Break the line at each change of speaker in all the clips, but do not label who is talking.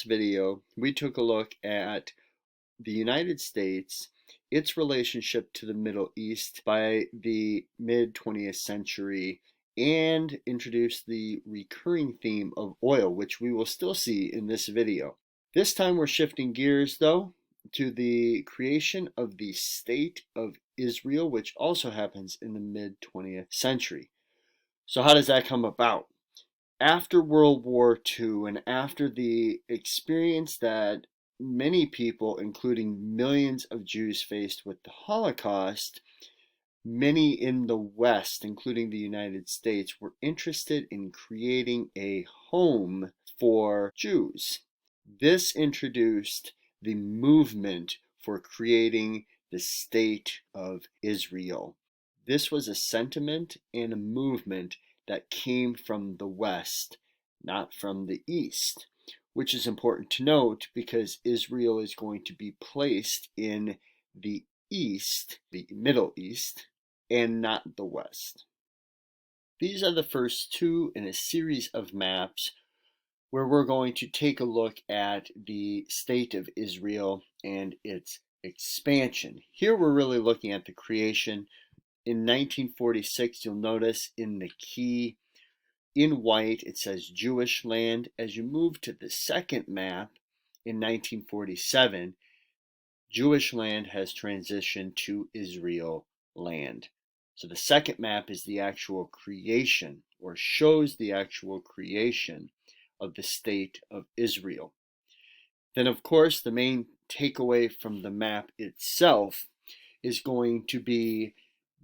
last video, we took a look at the United States, its relationship to the Middle East by the mid 20th century, and introduced the recurring theme of oil, which we will still see in this video. This time we're shifting gears, though, to the creation of the State of Israel, which also happens in the mid 20th century. So how does that come about? After World War II and after the experience that many people, including millions of Jews, faced with the Holocaust, many in the West, including the United States, were interested in creating a home for Jews. This introduced the movement for creating the State of Israel. This was a sentiment and a movement that came from the West, not from the East, which is important to note because Israel is going to be placed in the East, the Middle East, and not the West. These are the first two in a series of maps where we're going to take a look at the State of Israel and its expansion. Here we're really looking at the creation. In 1946, you'll notice in the key in white, it says Jewish land. As you move to the second map in 1947, Jewish land has transitioned to Israel land. So the second map is the actual creation, or shows the actual creation of the State of Israel. Then, of course, the main takeaway from the map itself is going to be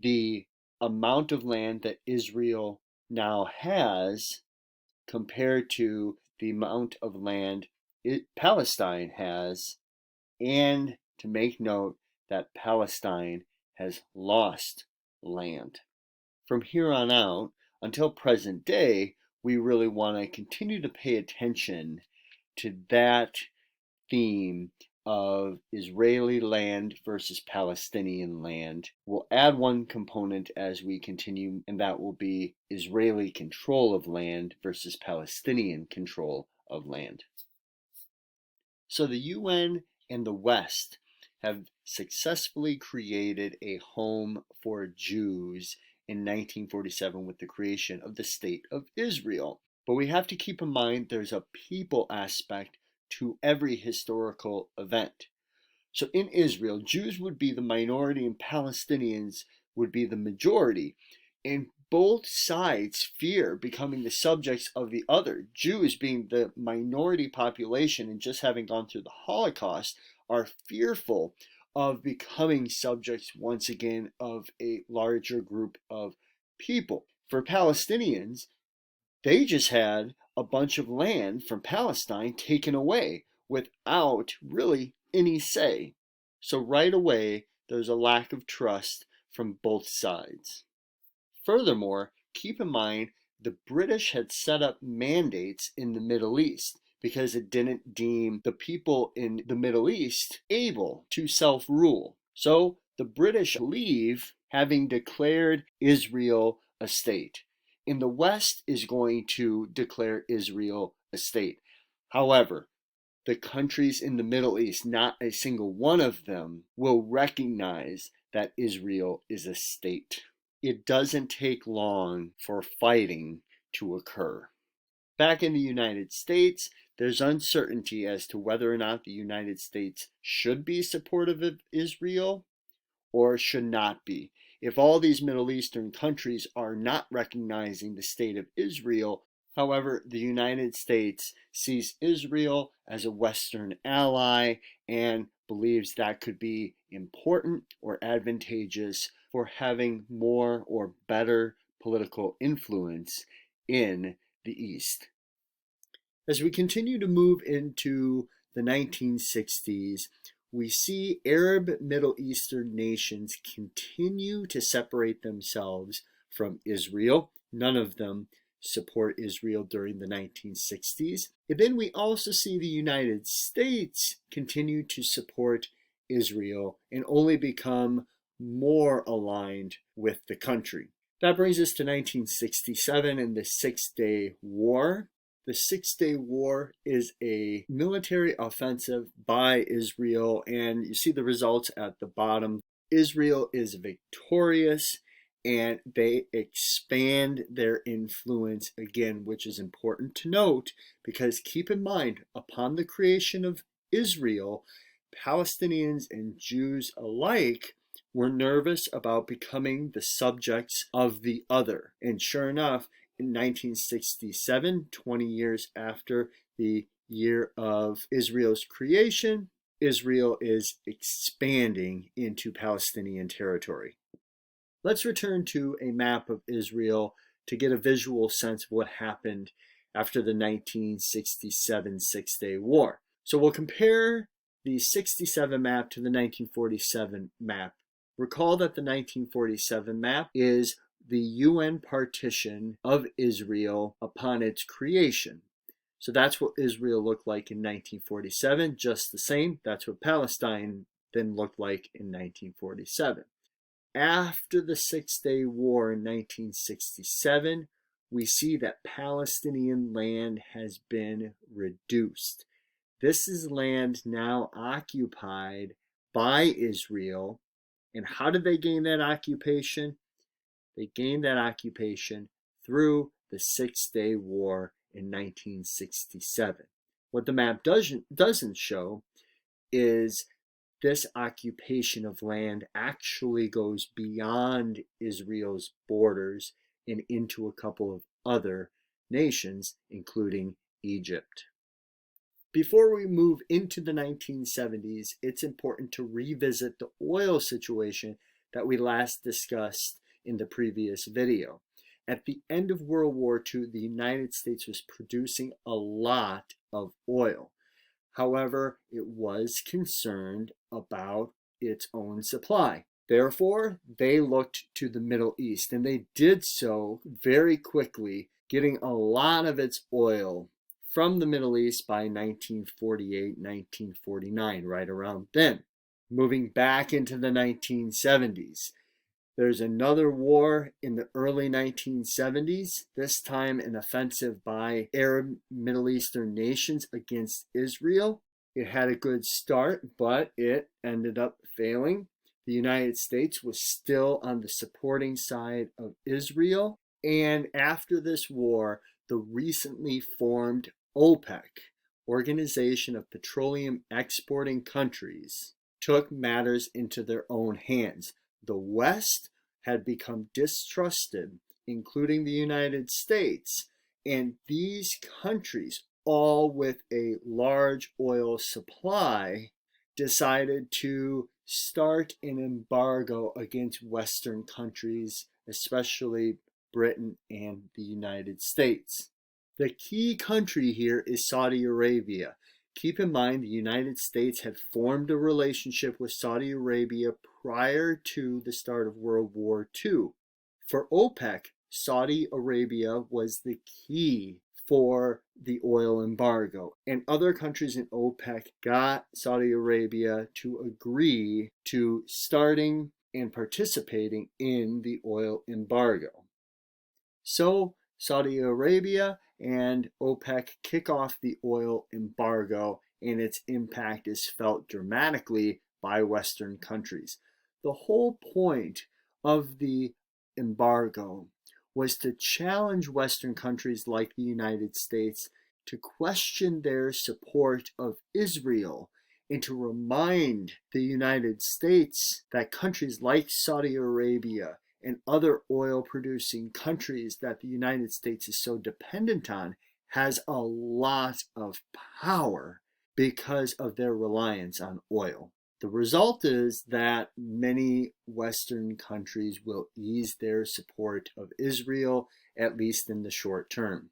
the amount of land that Israel now has compared to the amount of land Palestine has, and to make note that Palestine has lost land. From here on out, until present day, we really want to continue to pay attention to that theme of Israeli land versus Palestinian land. We'll add one component as we continue, and that will be Israeli control of land versus Palestinian control of land. So the UN and the West have successfully created a home for Jews in 1947 with the creation of the State of Israel. But we have to keep in mind there's a people aspect to every historical event. So in Israel, Jews would be the minority and Palestinians would be the majority. And both sides fear becoming the subjects of the other. Jews, being the minority population and just having gone through the Holocaust, are fearful of becoming subjects once again of a larger group of people. For Palestinians, they just had a bunch of land from Palestine taken away without really any say. So right away, there's a lack of trust from both sides. Furthermore, keep in mind the British had set up mandates in the Middle East because it didn't deem the people in the Middle East able to self-rule. So the British leave, having declared Israel a state. And the West is going to declare Israel a state. However, the countries in the Middle East, not a single one of them, will recognize that Israel is a state. It doesn't take long for fighting to occur. Back in the United States, there's uncertainty as to whether or not the United States should be supportive of Israel or should not be. If all these Middle Eastern countries are not recognizing the State of Israel, however, the United States sees Israel as a Western ally and believes that could be important or advantageous for having more or better political influence in the East. As we continue to move into the 1960s, we see Arab Middle Eastern nations continue to separate themselves from Israel. None of them support Israel during the 1960s. And then we also see the United States continue to support Israel and only become more aligned with the country. That brings us to 1967 and the Six-Day War. The Six-Day War is a military offensive by Israel, and you see the results at the bottom. Israel is victorious, and they expand their influence again, which is important to note because keep in mind, upon the creation of Israel, Palestinians and Jews alike were nervous about becoming the subjects of the other. And sure enough, in 1967, 20 years after the year of Israel's creation, Israel is expanding into Palestinian territory. Let's return to a map of Israel to get a visual sense of what happened after the 1967 Six-Day War. So we'll compare the 67 map to the 1947 map. Recall that the 1947 map is the UN partition of Israel upon its creation. So that's what Israel looked like in 1947, just the same. That's what Palestine then looked like in 1947. After the Six-Day War in 1967, we see that Palestinian land has been reduced. This is land now occupied by Israel. And how did they gain that occupation? They gained that occupation through the Six-Day War in 1967. What the map doesn't show is this occupation of land actually goes beyond Israel's borders and into a couple of other nations, including Egypt. Before we move into the 1970s, it's important to revisit the oil situation that we last discussed in the previous video. At the end of World War II, the United States was producing a lot of oil. However, it was concerned about its own supply. Therefore, they looked to the Middle East, and they did so very quickly, getting a lot of its oil from the Middle East by 1948, 1949, right around then. Moving back into the 1970s, there's another war in the early 1970s, this time an offensive by Arab Middle Eastern nations against Israel. It had a good start, but it ended up failing. The United States was still on the supporting side of Israel. And after this war, the recently formed OPEC, Organization of Petroleum Exporting Countries, took matters into their own hands. The West had become distrusted, including the United States, and these countries, all with a large oil supply, decided to start an embargo against Western countries, especially Britain and the United States. The key country here is Saudi Arabia. Keep in mind, the United States had formed a relationship with Saudi Arabia prior to the start of World War II. For OPEC, Saudi Arabia was the key for the oil embargo, and other countries in OPEC got Saudi Arabia to agree to starting and participating in the oil embargo. So Saudi Arabia and OPEC kick off the oil embargo, and its impact is felt dramatically by Western countries. The whole point of the embargo was to challenge Western countries like the United States to question their support of Israel and to remind the United States that countries like Saudi Arabia and other oil-producing countries that the United States is so dependent on has a lot of power because of their reliance on oil. The result is that many Western countries will ease their support of Israel, at least in the short term.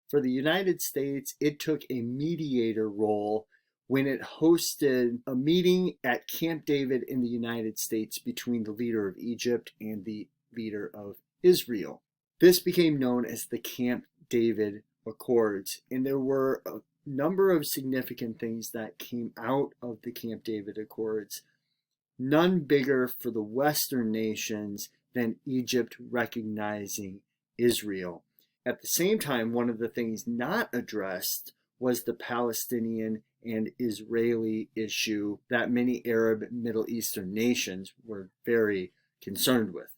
For the United States, it took a mediator role when it hosted a meeting at Camp David in the United States between the leader of Egypt and the leader of Israel. This became known as the Camp David Accords, and there were a number of significant things that came out of the Camp David Accords, none bigger for the Western nations than Egypt recognizing Israel. At the same time, one of the things not addressed was the Palestinian and Israeli issue that many Arab Middle Eastern nations were very concerned with.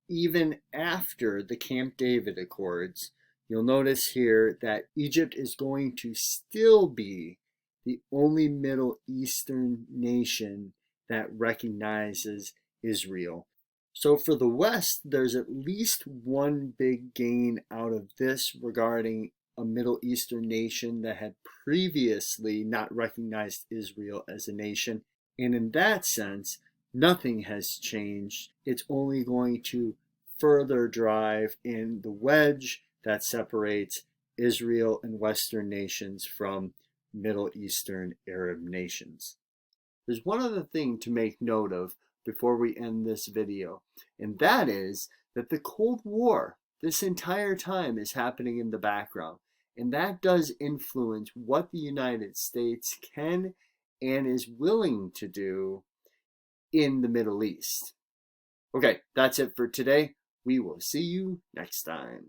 Even after the Camp David Accords, you'll notice here that Egypt is going to still be the only Middle Eastern nation that recognizes Israel. So for the West, there's at least one big gain out of this regarding a Middle Eastern nation that had previously not recognized Israel as a nation. And in that sense, nothing has changed. It's only going to further drive in the wedge that separates Israel and Western nations from Middle Eastern Arab nations. There's one other thing to make note of before we end this video, and that is that the Cold War this entire time is happening in the background, and that does influence what the United States can and is willing to do in the Middle East. Okay, that's it for today. We will see you next time.